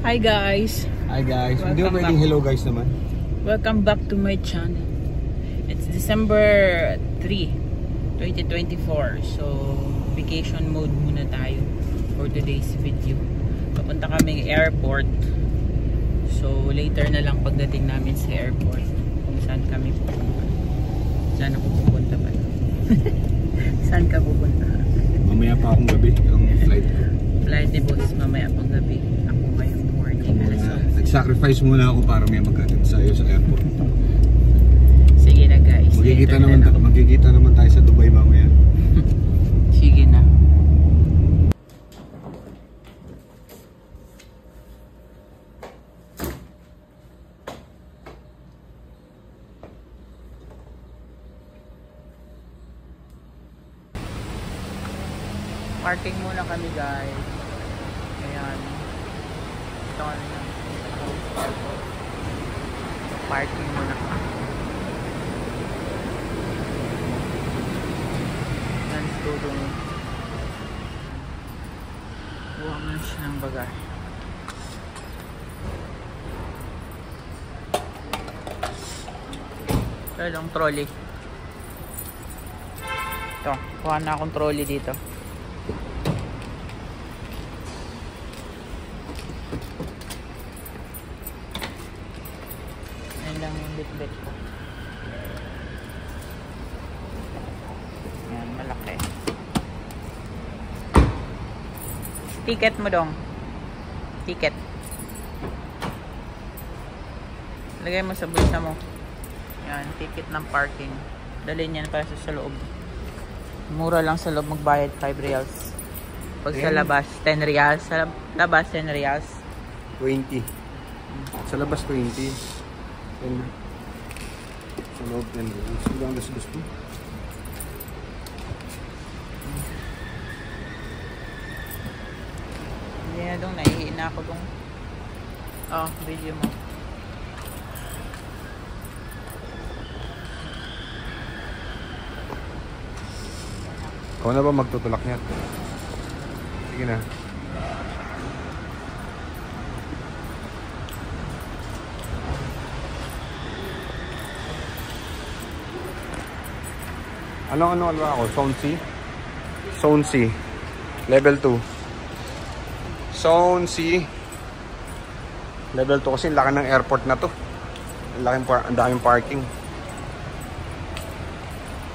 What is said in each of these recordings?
Hi guys! Hi guys! Hindi mo pwedeng hello guys naman. Welcome back to my channel. It's December 3, 2024. So, vacation mode muna tayo for today's video. Papunta kaming airport. So, later na lang pagdating namin sa airport kung saan kami pupunta. Saan ako pupunta pa? Saan ka pupunta? Mamaya pa akong gabi ang flight ko. Flight ni boss mamaya pang gabi. Ako ngayong morning. Nag-sacrifice muna ako para may magkatid sa'yo sa airport. Sige na guys. Magkikita naman tayo sa Dubai mamaya. Sige na. Parking muna kami guys. Ayan. Ito kami ng airport. Parking muna kami. Yan studong. Buwang na siya ng bagahe. Ito yung trolley. Ito. Kuha na akong trolley dito. Lang yung bit-bit ko. Ayan, malaki. Ticket mo dong. Ticket. Lagay mo sa bulsa mo. Ayan, ticket ng parking. Dalhin yan para sa loob. Mura lang sa loob magbayad 5 reals. Pag sa labas 10 reals. Sa labas 10 reals. 20. Sa labas 20. Sa loob yan. Sulang das-das mo. Hindi na dong. Naihiin na ako dong. Oh, video mo. Ikaw na ba magtutulak niya? Sige na. Ano ako? Zone C? Zone C. Level 2. Zone C. Level 2 kasi laki ng airport na to. Ang daming parking.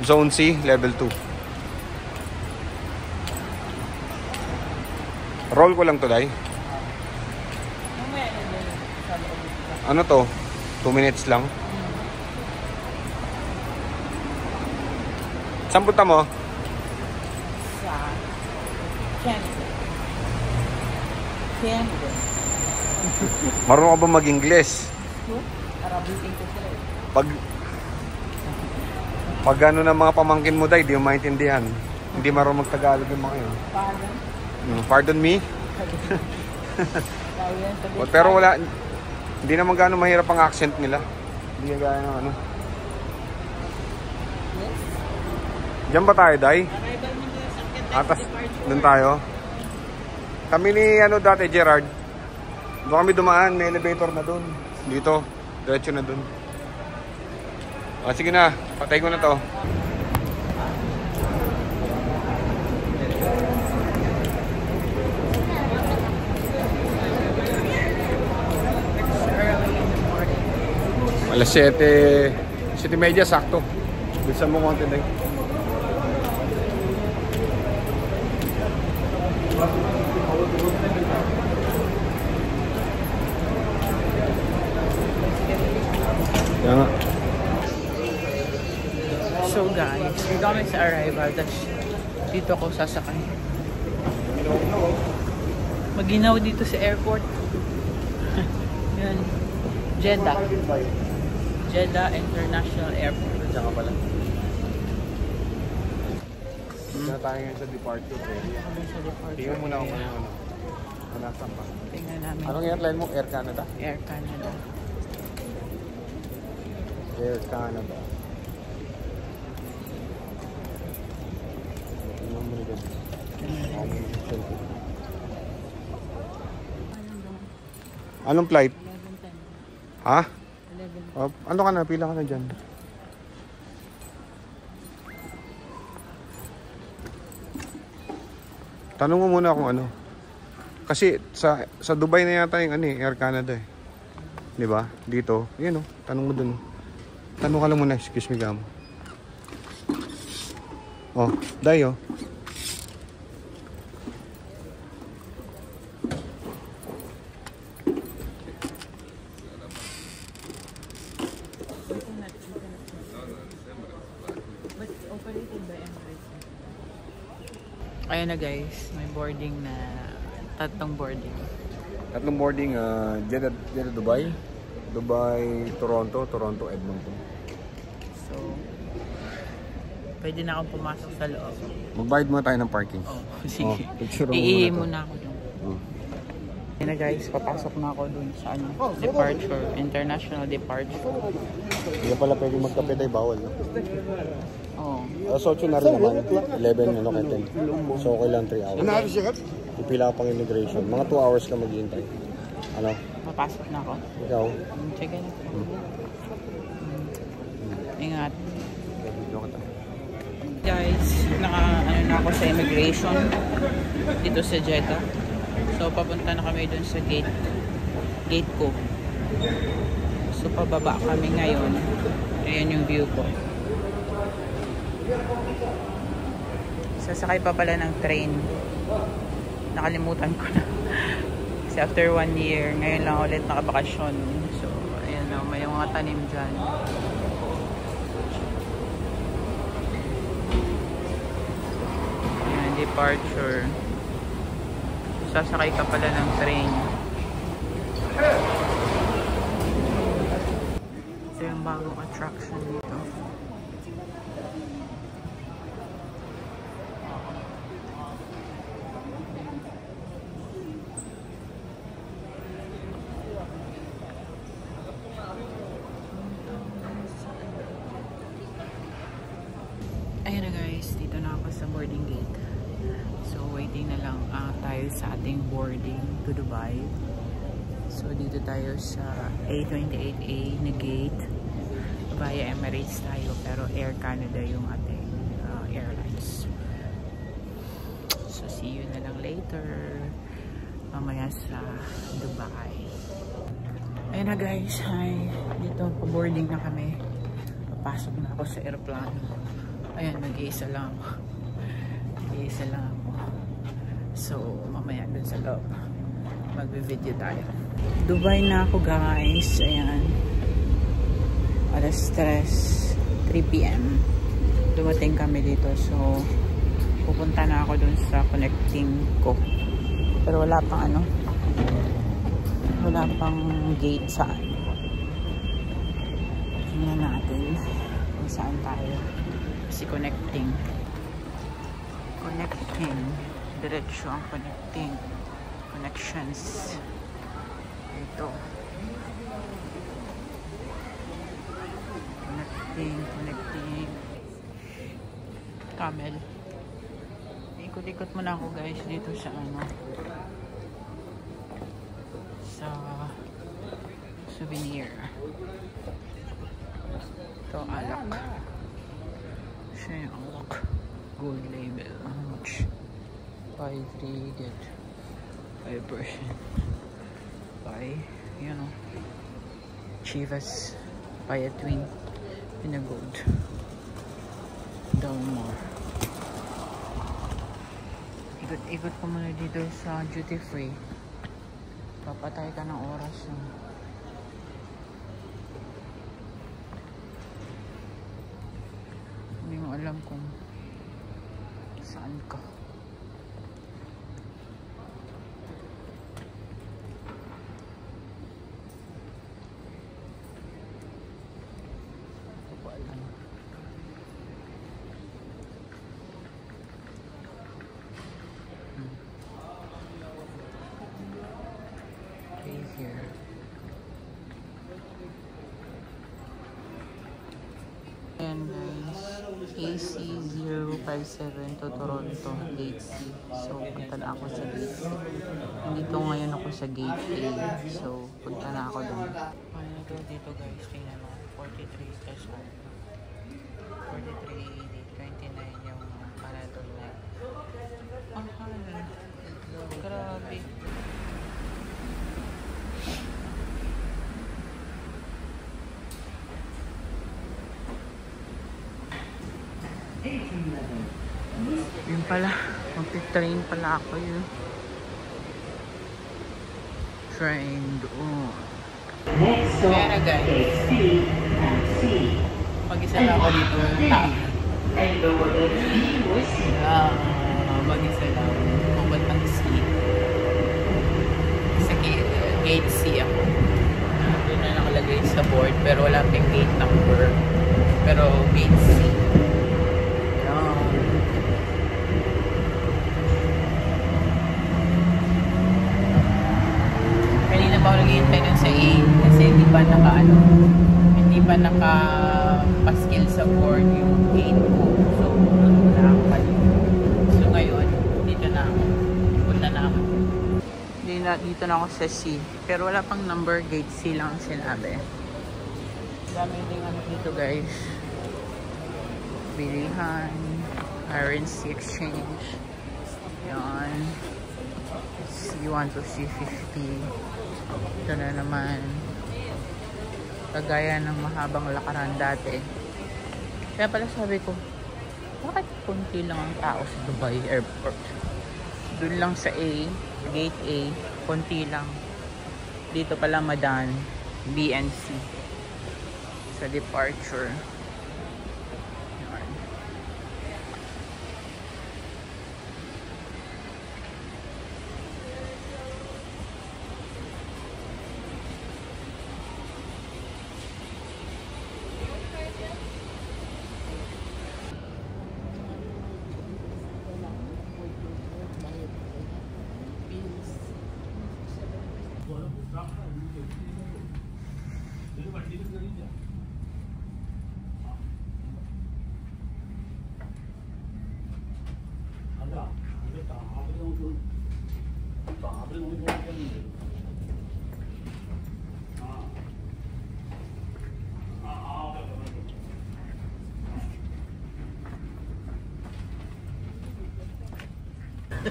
Zone C, level 2. Roll ko lang to, Day. Ano to? 2 minutes lang. Saan punta mo? Sa Canada. Canada. Marunong ka ba mag-Ingles? Arabic ko sila. Pag ano ng mga pamangkin mo, Day, di mo maintindihan. Hindi marunong mag-Tagalog yung mga yun. Pardon? Pardon me? Pero wala, hindi naman gano'ng mahirap ang accent nila. Hindi gaya ng ano. Diyan ba tayo, Day? Atas, doon tayo. Kami ni dati, Gerard. Doon kami dumaan, may elevator na doon. Dito, diretso na doon. O, sige na, patay ko na to. Alas 7:30 sakto. Bilisan mo konti, Day. Yeah. So guys, we're coming sa arrival. Dito ko sasakay. Maginaw dito sa airport. Yan. Jeddah. Jeddah International Airport. Diyan ka pala. Diyan tayo ngayon sa departure. Tingnan muna ako ng ano. Manasan pa. Tingnan namin. Anong airline mo? Air Canada? Air Canada. Air Canada. Tingnan mo Anong flight? 11:10. Ha? 11. Oh, ano ka na? Pila ka na dyan. Tanong mo muna kung ano. Kasi sa Dubai na yata yung Air Canada eh. Di ba? Dito. Yan oh. Tanong mo dun. Tanong ka lang muna. Excuse me, gamo. Oh, Day oh. Ayan na guys, may boarding na, tatlong boarding. Tatlong boarding, Jeddah, Dubai. Dubai, Toronto, Toronto, Edmonton. So, pwede na akong pumasok sa loob. Magbayad muna tayo ng parking. Oh, sige. Picture Iihi muna ako dun. Oh. Ayan na guys, papasok na ako dun sa departure, international departure. Hindi pala pwede magkape tayo, bawal, no? Oh. Alas 8 na rin naman. 11, kay 10. So, okay lang 3 hours. Pipila ka pang immigration. Mga 2 hours ka maghihintay. Ano? Papasok na ako. Ikaw? Sige na. Ingat. Guys, na ako sa immigration dito sa Jeddah. So, papunta na kami dun sa gate ko. So, pababa kami ngayon. Ayan yung view ko. Sasakay pa pala ng train. Nakalimutan ko na. Kasi after 1 year, ngayon lang ulit nakabakasyon. So, ayan na, may mga tanim dyan. Ayan, departure. Sasakay ka pala ng train. Ito yung bagong attraction dito. Ayan na guys, dito na ako sa boarding gate. So waiting na lang tayo sa ating boarding to Dubai. So dito tayo sa A28A na gate. Via Emirates tayo, pero Air Canada yung ating airlines. So see you na lang later. Mamaya sa Dubai. Ayan na guys, hi. Dito pa-boarding na kami. Papasok na ako sa aeroplano. Ayan, mag-iisa lang ako. Mag-iisa lang ako. So, mamaya dun sa loob, magbe-video tayo. Dubai na ako guys. Ayan. Alas 3 p.m. Dumating kami dito. So, pupunta na ako dun sa connecting ko. Pero wala pang wala pang gate saan. Tingnan natin kung saan tayo. Kasi connecting. Diretso ang connecting. Connections. Ito. Connecting. Camel. Ikot-ikot muna ako guys dito sa sa souvenir. Ito alak. Siya yung alak. Gold label. How much? Buy 3 get 5%. Buy, Chivas. Buy a twin in a gold. Down more. Ikot ko muna dito sa duty free. Papatay ka ng oras. Hindi mo alam kung saan ka. Here. And guys, AC0 357 to Toronto, Gate C. So, punta na ako sa Gate C. Nandito ngayon ako sa Gate A. So, punta na ako doon. Ano na to dito guys? Tingnan mo. 43 plus 43.29 yung Panadol Light. Grabe. Yun pala, magti-train pala ako yun. Trained on. Kaya guys, mag-isa lang ako dito. Mag-isa lang. Pumatang C. Sa gate C ako. Doon na nakalagay sa board, pero wala pang gate number. Pero gate C. Kanina pa ako naghihintay dun sa A kasi hindi pa naka-paskill sa board yung gate ko. So, wala ako pa dito. So, ngayon, dito na ako. Punta na ako. Dito na ako sa C. Pero wala pang number, gate C lang sinabi. Dami din ano dito guys. Bilihan, currency exchange. Yan. C1 to C50. Ito na naman. Kagaya ng mahabang lakaran dati. Kaya pala sabi ko, bakit kunti lang ang tao sa Dubai Airport? Doon lang sa A, gate A, kunti lang. Dito pala Madan, B and C. Sa departure.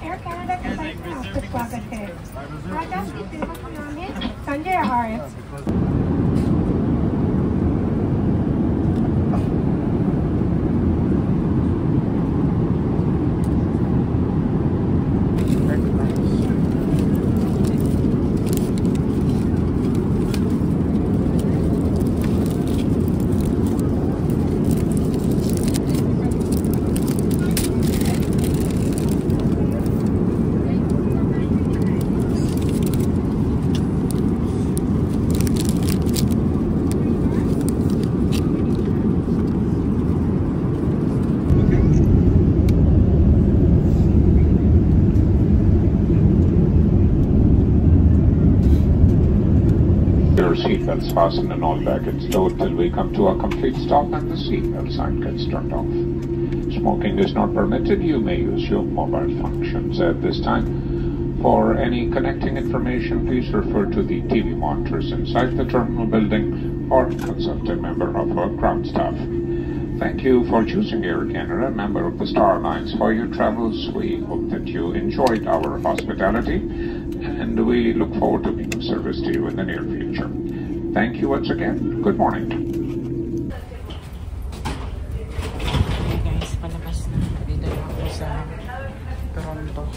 Air Canada का साइड में आपका स्वागत है। आज आपकी सेवा का नाम है संजय आर्य। Seatbelts fastened and all baggage stowed till we come to a complete stop and the seatbelt sign gets turned off. Smoking is not permitted. You may use your mobile functions at this time. For any connecting information, please refer to the TV monitors inside the terminal building or consult a member of our ground staff. Thank you for choosing Air Canada, a member of the Star Alliance, for your travels. We hope that you enjoyed our hospitality and we look forward to being of service to you in the near future. Thank you once again. Good morning. Okay guys, palabas na. Dito na ako sa Toronto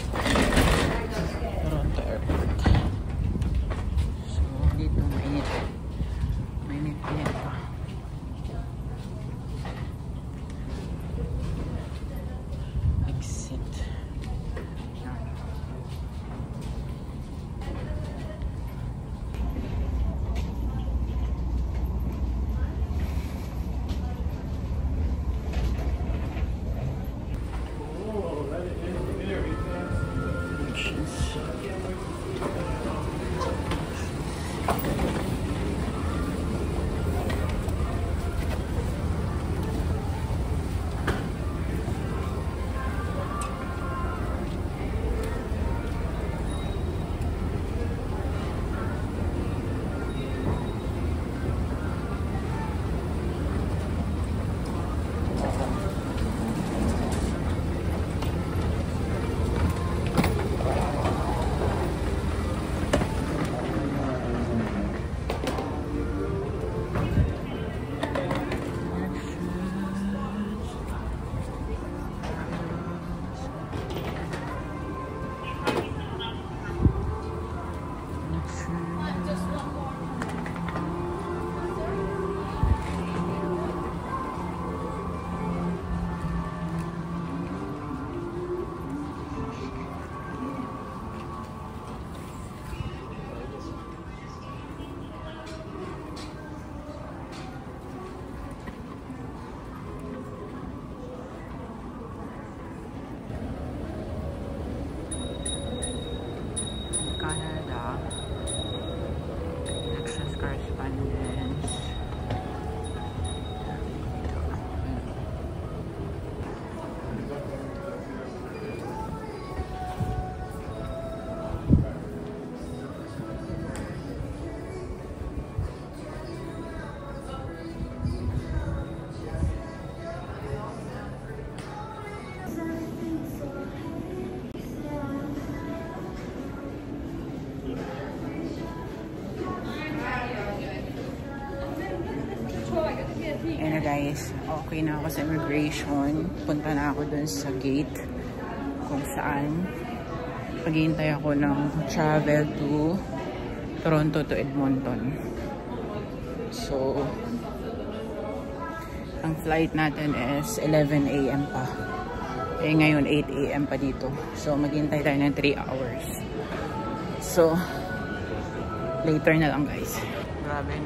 Airport. So, dito mainit. Mainit pa. Exit. Ayun na guys, okay na ako sa immigration. Punta na ako dun sa gate kung saan maghihintay ako ng travel to Toronto to Edmonton. So, ang flight natin is 11 AM pa. Eh ngayon 8 AM pa dito. So, maghihintay tayo ng 3 hours. So, later na lang guys. Grabe,